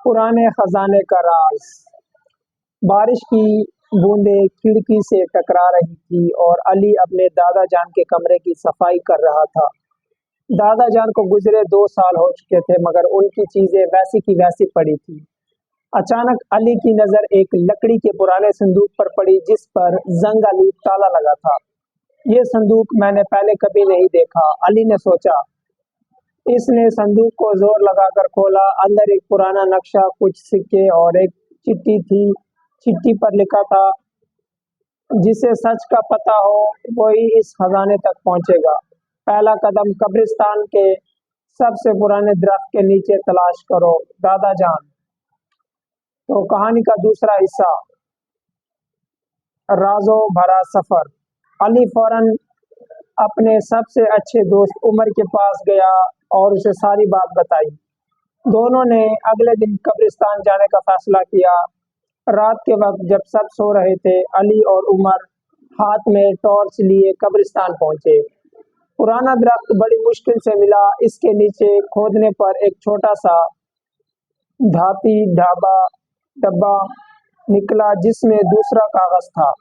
पुराने खजाने का राज। बारिश की बूंदें खिड़की से टकरा रही थी और अली अपने दादा जान के कमरे की सफाई कर रहा था। दादा जान को गुजरे 2 साल हो चुके थे, मगर उनकी चीजें वैसी की वैसी पड़ी थी। अचानक अली की नजर एक लकड़ी के पुराने संदूक पर पड़ी, जिस पर जंग आलूद ताला लगा था। ये संदूक मैंने पहले कभी नहीं देखा, अली ने सोचा। इसने संदूक को जोर लगाकर खोला। अंदर एक पुराना नक्शा, कुछ सिक्के और एक चिट्ठी थी। चिट्ठी पर लिखा था, जिसे सच का पता हो वही इस खजाने तक पहुंचेगा। पहला कदम कब्रिस्तान के सबसे पुराने दरख्त के नीचे तलाश करो, दादा जान। तो कहानी का दूसरा हिस्सा, राजो भरा सफर। अली फौरन अपने सबसे अच्छे दोस्त उमर के पास गया और उसे सारी बात बताई। दोनों ने अगले दिन कब्रिस्तान जाने का फैसला किया। रात के वक्त जब सब सो रहे थे, अली और उमर हाथ में टॉर्च लिए कब्रिस्तान पहुंचे। पुराना दरख्त बड़ी मुश्किल से मिला। इसके नीचे खोदने पर एक छोटा सा धाती डब्बा निकला, जिसमें दूसरा कागज था।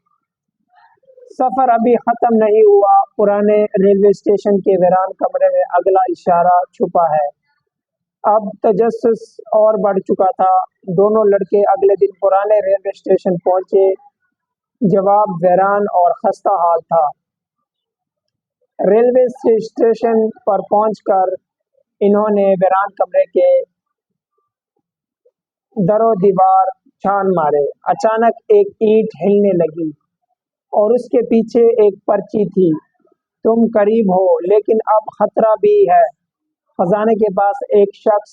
सफर अभी खत्म नहीं हुआ। पुराने रेलवे स्टेशन के वीरान कमरे में अगला इशारा छुपा है। अब तजस्सुस और बढ़ चुका था। दोनों लड़के अगले दिन पुराने रेलवे स्टेशन पहुंचे। जवाब वीरान और खस्ता हाल था। रेलवे स्टेशन पर पहुंचकर इन्होंने वीरान कमरे के दरो दीवार छान मारे। अचानक एक ईंट हिलने लगी और उसके पीछे एक पर्ची थी, तुम करीब हो लेकिन अब खतरा भी है। खजाने के पास एक शख्स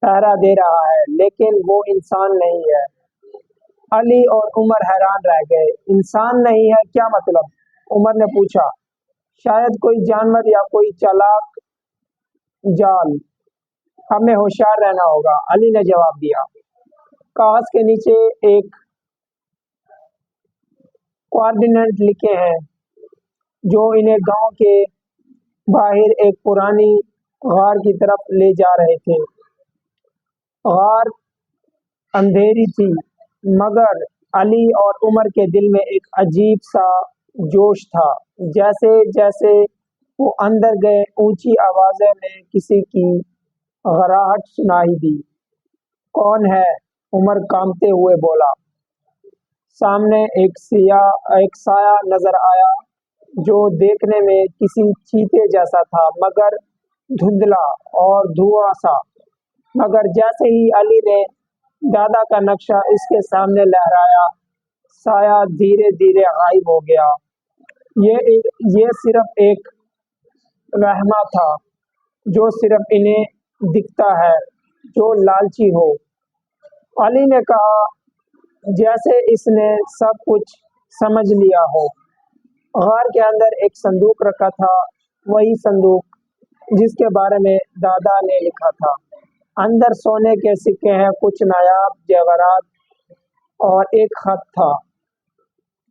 पहरा दे रहा है, लेकिन वो इंसान नहीं है। अली और उमर हैरान रह गए। इंसान नहीं है, क्या मतलब? उमर ने पूछा। शायद कोई जानवर या कोई चालाक जाल। हमें होशियार रहना होगा, अली ने जवाब दिया। कागज के नीचे एक कोऑर्डिनेट लिखे हैं, जो इन्हें गांव के बाहर एक पुरानी गार की तरफ ले जा रहे थे। गार अंधेरी थी, मगर अली और उमर के दिल में एक अजीब सा जोश था। जैसे जैसे वो अंदर गए, ऊंची आवाजें में किसी की गराहट सुनाई दी। कौन है? उमर कांपते हुए बोला। सामने एक साया नजर आया, जो देखने में किसी चीते जैसा था, मगर धुंधला और धुआं सा। मगर जैसे ही अली ने दादा का नक्शा इसके सामने लहराया, साया धीरे धीरे गायब हो गया। ये सिर्फ एक रहमा था, जो सिर्फ इन्हें दिखता है जो लालची हो। अली ने कहा, जैसे इसने सब कुछ समझ लिया हो। गार के अंदर एक संदूक रखा था, वही संदूक जिसके बारे में दादा ने लिखा था। अंदर सोने के सिक्के हैं, कुछ नायाब जेवरात और एक खत था।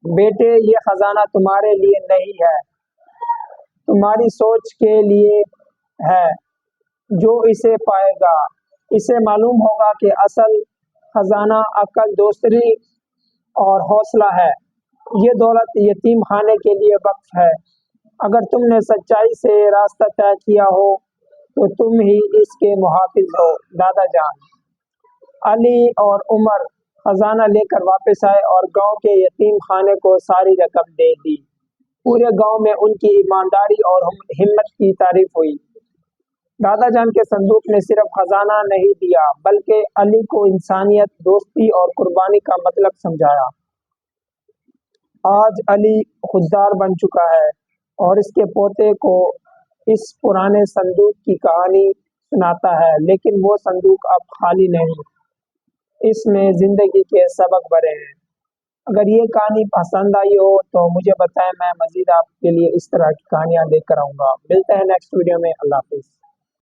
बेटे, ये खजाना तुम्हारे लिए नहीं है, तुम्हारी सोच के लिए है। जो इसे पाएगा, इसे मालूम होगा कि असल खजाना अकल, दोस्ती और हौसला है। ये दौलत यतीम खाने के लिए वक्फ है। अगर तुमने सच्चाई से रास्ता तय किया हो, तो तुम ही इसके मुहाफिज हो, दादा जान। अली और उमर खजाना लेकर वापस आए और गांव के यतीम खाने को सारी रकम दे दी। पूरे गांव में उनकी ईमानदारी और हिम्मत की तारीफ हुई। दादा जान के संदूक ने सिर्फ खजाना नहीं दिया, बल्कि अली को इंसानियत, दोस्ती और कुर्बानी का मतलब समझाया। आज अली खुददार बन चुका है और इसके पोते को इस पुराने संदूक की कहानी सुनाता है, लेकिन वो संदूक अब खाली नहीं, इसमें जिंदगी के सबक भरे हैं। अगर ये कहानी पसंद आई हो तो मुझे बताएं, मैं मजीद आपके लिए इस तरह की कहानियां लेकर आऊँगा। मिलते हैं नेक्स्ट वीडियो में। अल्लाह हाफिज़।